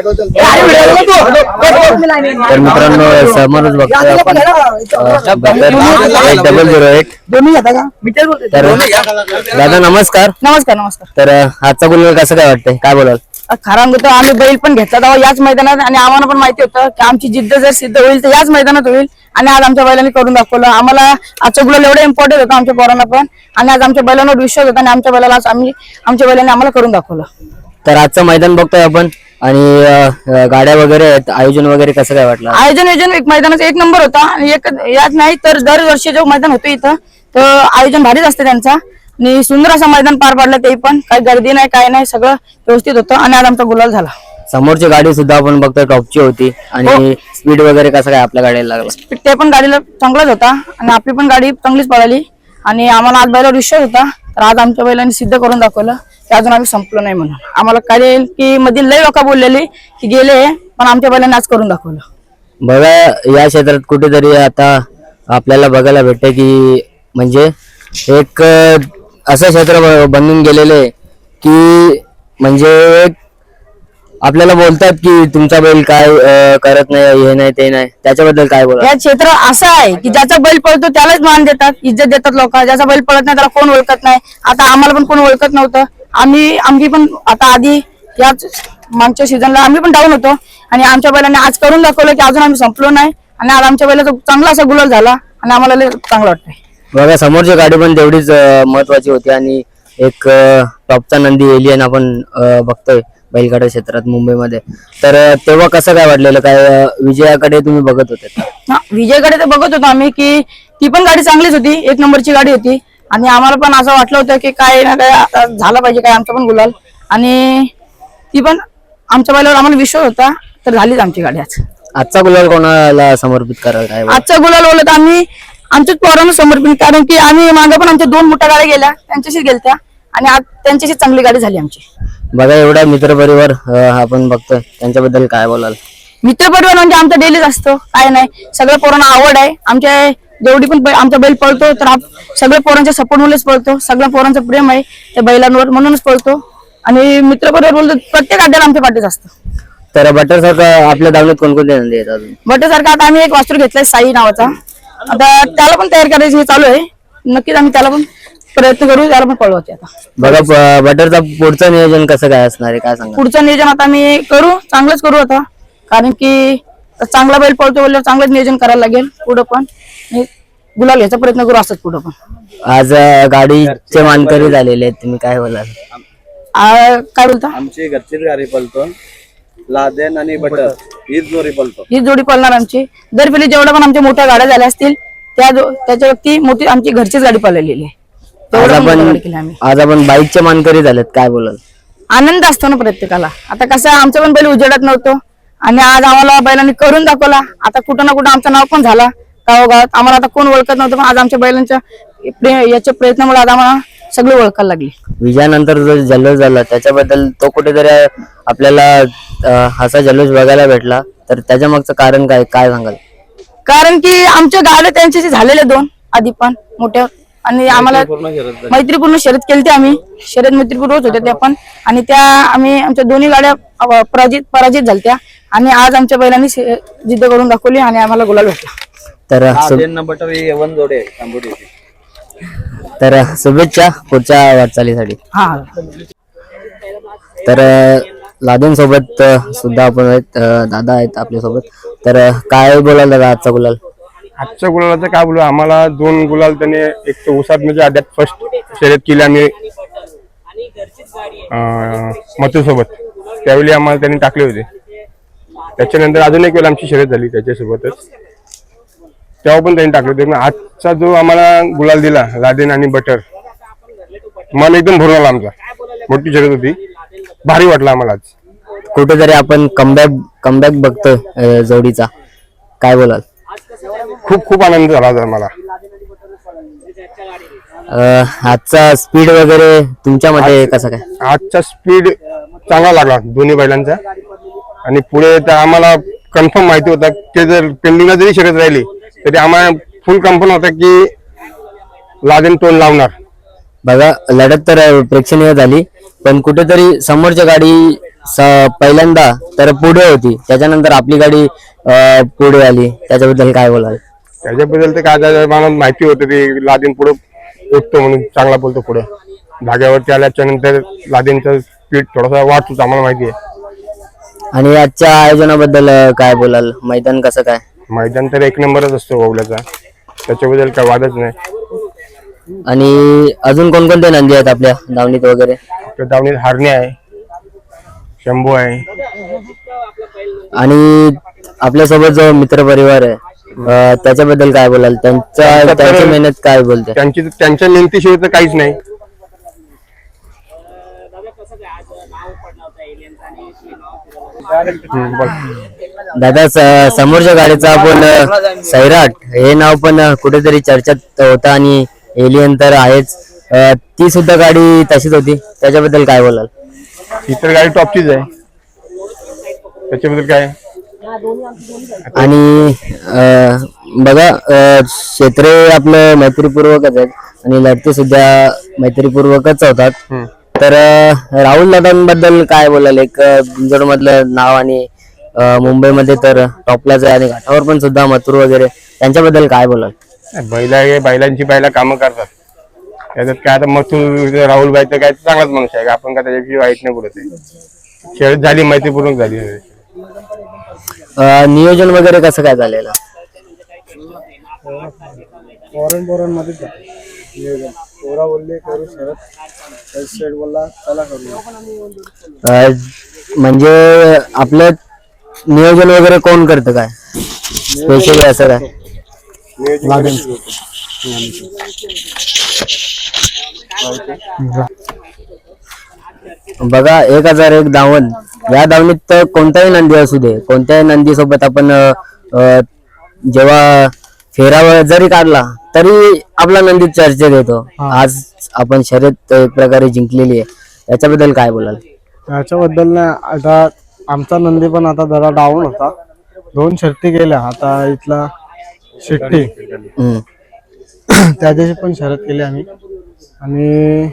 तर मित्रांनो समोरच बघतोय आपण 001. तर दादा नमस्कार. नमस्कार नमस्कार. तर आजचा गुलाल कसं काय वाटतंय, काय बोलाल? खरा होतं आम्ही बैल पण घेतला तेव्हा याच मैदानात आणि आम्हाला पण माहिती होतं की आमची जिद्द जर सिद्ध होईल तर याच मैदानात होईल आणि आज आमच्या बैलांनी करून दाखवलं. आम्हाला आजचा गुलाल एवढं इम्पॉर्टंट होतं आमच्या पोरांना पण आणि आज आमच्या बैलांवर विश्वास होता आणि आमच्या बैलाला आमच्या बैलांनी आम्हाला करून दाखवलं. तर आजचं मैदान बघतोय आपण आणि गाड्या वगैरे आहेत, आयोजन वगैरे कसं काय वाटलं? आयोजन एक मैदानाचा एक नंबर होता आणि एक याच नाही तर दरवर्षी जो मैदान होतो इथं तर आयोजन भारीच असते त्यांचा आणि सुंदर असं मैदान पार पाडलं. ते पण काही गर्दी नाही काय नाही, सगळं व्यवस्थित होतं आणि आज आमचा गुलाल झाला. समोरची गाडी सुद्धा आपण बघतोय टॉपची होती आणि स्पीड वगैरे कसं काय आपल्या गाडीला लागलं? ते पण गाडीला चांगलाच होता आणि आपली पण गाडी चांगलीच पळाली आणि आम्हाला आज बैलावर विश्वास होता. तर आज आमच्या बैलांनी सिद्ध करून दाखवलं की अजून आम्ही संपलो नाही म्हणून. आम्हाला कळेल की मधील लय लोक बोललेली की गेले पण आमच्या बैलांनी आज करून दाखवलं. बघा या क्षेत्रात कुठेतरी आता आपल्याला बघायला भेटतं की म्हणजे एक असं क्षेत्र बनून गेलेले की म्हणजे आपल्याला बोलतात की तुमचा बैल काय करत नाही, हे नाही ते नाही, त्याच्याबद्दल काय बोला? या क्षेत्र असं आहे की ज्याचा बैल पळतो त्यालाच मान देतात, इज्जत देतात लोक. ज्याचा बैल पळत नाही त्याला कोण ओळखत नाही. आता आम्हाला पण कोण ओळखत नव्हतं. आम्ही पण आता आधी याच मागच्या सीझनला आम्ही पण डाऊन होतो आणि आमच्या बैलांनी आज करून दाखवलं की अजून आम्ही संपलो नाही आणि आज आमच्या बैलाचा चांगला असा गुलाल झाला आणि आम्हाला लय चांगलं वाटतंय. बघा समोरची गाडी पण तेवढीच महत्वाची होती आणि एक टॉपचा नंदी एलियन आपण बघतोय बैलगाडा क्षेत्रात मुंबईमध्ये. तर तेव्हा कसं काय वाटलेलं, काय विजयाकडे तुम्ही बघत होते? विजयकडे तर बघत होतो आम्ही की ती पण गाडी चांगलीच होती, एक नंबरची गाडी होती आणि आम्हाला पण असं वाटलं होतं की काय ना काय झालं पाहिजे काय आमचा पण गुलाल आणि ती पण आमच्या बैलावर आम्हाला विश्वास होता. तर झालीच आमची गाडी आज. आजचा गुलाल कोणाला समर्पित करायला? आजचा गुलाल बोलत आम्ही आमच्याच पोरांना समर्पित, कारण की आम्ही मागे पण आमच्या 2 मोठ्या गाड्या गेल्या त्यांच्याशीच गेलत्या आणि आज त्यांच्याशी चांगली गाडी झाली आमची. बघा एवढा मित्रपरिवार आपण बघतोय, त्यांच्याबद्दल काय बोलाल? मित्रपरिवार म्हणजे आमचा डेलीच असतो, काय नाही. सगळ्या पोरांना आवड आहे आमच्या, जेवढी पण आमचा बैल पळतो तर सगळ्या पोरांच्या सपोर्ट मुळेच पळतो. सगळ्या पोरांचं प्रेम आहे त्या बैलांवर म्हणूनच पळतो आणि मित्रपरिवार बोलतो प्रत्येक अड्ड्याला आमच्या पाठीच असतं. तर बटर सारखं आपल्या दावणीत कोणकोणते नंदी आहेत अजून? बटर सारखं आता आम्ही एक वासरू घेतलाय साई नावाचा, आता त्याला पण तयार करायची हे चालू आहे. नक्कीच आम्ही त्याला पण प्रयत्न करू, त्याला पण पळवायचे. आता बघा बटरचा पुढचं नियोजन कसं काय असणार आहे, काय सांगा? पुढचं नियोजन आता आम्ही करू, चांगलंच करू आता, कारण की चांगला बैल पळतो बोलल्यावर चांगलंच नियोजन करायला लागेल. पुढं पण गुलाल घ्यायचा प्रयत्न करू असंच पुढं पण. आज गाडीचे मानकरी झालेले आहेत, तुम्ही काय बोलाल? काय बोलता? आमची घरचीच गाडी पळतो, लादेन आणि बटर हीच जोडी पळतो. ही जोडी पळणार आमची. दरवेळी जेवढ्या पण आमच्या मोठ्या गाड्या झाल्या असतील त्याच्या व्यक्ती मोठी आमची घरचीच गाडी पळलेली आहे. आज आपण बाईकचे मानकरी झालेत, काय बोलाल? आनंद असतो ना प्रत्येकाला. आता कसं आमचं पण बैल उजेडत नव्हतं आणि आज आम्हाला बैलांनी करून दाखवला. आता कुठं ना कुठं आमचं नाव पण झाला गावोगावात. आम्हाला आता कोण ओळखत नव्हतं पण आज आमच्या बैलांच्या याच्या प्रयत्नामुळे आज आम्हाला सगळे ओळखायला लागली. विजयानंतर जो जल्लोष झाला त्याच्याबद्दल तो कुठेतरी आपल्याला असा जल्लोष बघायला भेटला, तर त्याच्या मागचं कारण काय, काय सांगाल? कारण की आमच्या गाड्या त्यांच्याशी झालेल्या 2 आधी पण मोठ्या आणि आम्हाला मैत्रीपूर्ण शर्यत केली ती आम्ही. शर्यत मैत्रीपूर्वच होत्या त्या पण आणि त्या आम्ही आमच्या दोन्ही गाड्या पराजित झाल्या आणि आज आमच्या बैलांनी जिद्द करून दाखवली आणि आम्हाला गुलाल भेटला. तर शुभेच्छा पुढच्या वाटचालीसाठी. हा तर लादेन सोबत सुद्धा आपण आहेत, दादा आहेत आपल्या सोबत. तर काय बोलाल दादा आजचा गुलाल? आजच्या गुलालाचं काय बोलू, आम्हाला 2 गुलाल त्याने एक तर उसात म्हणजे अड्ड्यात फर्स्ट शर्यत केली आम्ही मथुर सोबत, त्यावेळी आम्हाला त्यांनी टाकले होते. त्याच्यानंतर अजून एक वेळ आमची शर्यत झाली त्याच्यासोबतच, तेव्हा पण त्यांनी टाकले होते. आजचा जो आम्हाला गुलाल दिला लादेन आणि बटर, मन एकदम भरून आला. आमचा मोठी शर्यत होती, भारी वाटलं आम्हाला आज. कुठेतरी आपण कमबॅक बघतोय जोडीचा, काय बोलाल? खूप खूप आनंद झाला मला. आजचा स्पीड वगैरे तुमच्या मध्ये कसं काय? आजचा स्पीड चांगला लागला दोन्ही बैलांचा आणि पुढे तर आम्हाला कन्फर्म माहिती होता की जर पेंडिंगला जरी शर्यत राहिली तरी आम्हाला फुल कन्फर्म होता की लादेन तोंड लावणार. बघा लढत तर प्रेक्षणीय झाली पण कुठेतरी समोरच्या गाडी पहिल्यांदा तर पुढे होती, त्याच्यानंतर आपली गाडी पुढे आली, त्याच्याबद्दल काय बोलाल? त्याच्याबद्दल तर काय झालं, मला माहिती होतं ते लादेन पुढे उठतो म्हणून, चांगला बोलतो पुढे. धाग्यावरती आल्याच्या नंतर लादेनचं स्पीड थोडासा वाढतोच, आम्हाला माहिती आहे. आणि आजच्या आयोजनाबद्दल काय बोलाल? मैदान कसं काय? मैदान तर एक नंबरच असतो ओवल्याचा, त्याच्याबद्दल काय वादच नाही. आणि अजून कोणकोणते नंदी आहेत आपल्या दावणीत वगैरे? आपल्या दावणीत हारणे आहे, शंभू आहे. आणि आपल्यासोबत जो मित्र परिवार आहे त्याच्याबद्दल काय बोलाल? त्यांची मेहनत काय बोलते? त्यांच्या मेहनतीशिवाय तर काहीच नाही. दादा, समोरच्या गाडीचा आपण सैराट हे नाव पण कुठेतरी चर्चेत होतं आणि एलियन तर आहेच, ती सुद्धा गाडी तशीच होती, त्याच्याबद्दल काय बोलाल? इतर गाडी टॉपचीच आहे, त्याच्याबद्दल काय. आणि बघा, क्षेत्र आपलं मैत्रीपूर्वकच आहेत आणि लढती सुद्धा मैत्रीपूर्वकच होतात. तर राहुल दादांबद्दल काय बोलाल? एक बिंजोड मधलं नाव आणि मुंबईमध्ये तर टॉपलाच आहे आणि घाटावर पण सुद्धा मथुर वगैरे, त्यांच्याबद्दल काय बोलाल? बैलांची कामं करतात, त्याच्यात काय आता मथुर राहुल बाई तर काय चांगलाच माणूस आहे, आपण काय त्याच्याविषयी वाईट नाही बोलत आहे. खेळ झाली, मैत्रीपूर्वक झाली. नियोजन वगैरे कसं काय झालेलं? फॉरेन मध्ये पोरा बोलले करू शरद शेड बोलला चला करू. म्हणजे आपलं नियोजन वगैरे कोण करतं काय स्पेशली असं काय? बघा, 1001 धावन या धावणीत तर कोणताही नंदी असू दे, कोणत्याही नंदी सोबत आपण जेव्हा फेरा जरी काढला तरी आपला नंदी चर्चेत येतो. आज आपण शर्यत एक प्रकारे जिंकलेली आहे, त्याच्याबद्दल काय बोलाल? त्याच्याबद्दल ना, आता आमचा नंदी पण आता जरा डाऊन होता, 2 शर्ती गेल्या. आता इथला शेट्टी त्या दिवशी पण शर्यत केली आम्ही आणि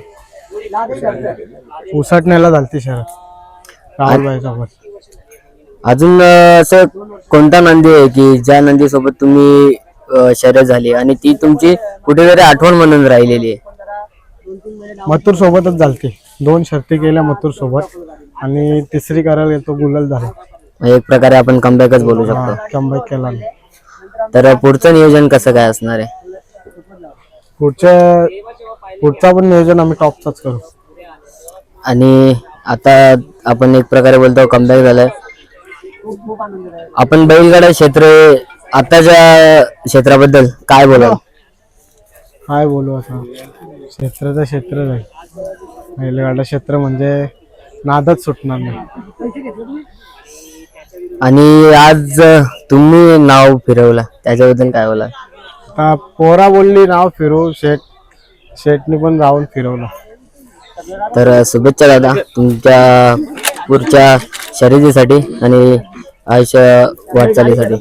उसटण्याला झालती शर्यत राहुलबाई सोबत. अजून असं कोणता नंदी आहे की ज्या नंदी सोबत तुम्ही शर्यत झाली आणि ती तुमची कुठेतरी आठवण म्हणून राहिलेली आहे? मथुर सोबतच झालती, 2 शर्ती केल्या मथुर सोबत आणि तिसरी करायला गेलो गुलाल झाला. एक प्रकारे आपण कमबॅकच बोलू शकतो. कमबॅक केला. तर पुढचं नियोजन कसं काय असणार आहे? पुढचा पण नियोजन आम्ही टॉपचाच करू. आणि आता आपण एक प्रकारे बोलतो कमबॅक झालाय, आपण बैलगाडा क्षेत्र आताच्या क्षेत्राबद्दल काय बोलाल? काय बोलू, असं क्षेत्राचं क्षेत्र आहे, बैलगाडा क्षेत्र म्हणजे नादच सुटणार नाही. आणि आज तुम्ही नाव फिरवलं, त्याच्याबद्दल काय बोलाल? आता पोरा बोलली नाव फिरवू, शेटनी पण राहून फिरवलं. तर शुभेच्छा दादा तुमच्या पुढच्या शर्यतीसाठी आणि आयुष्य वाटचालीसाठी.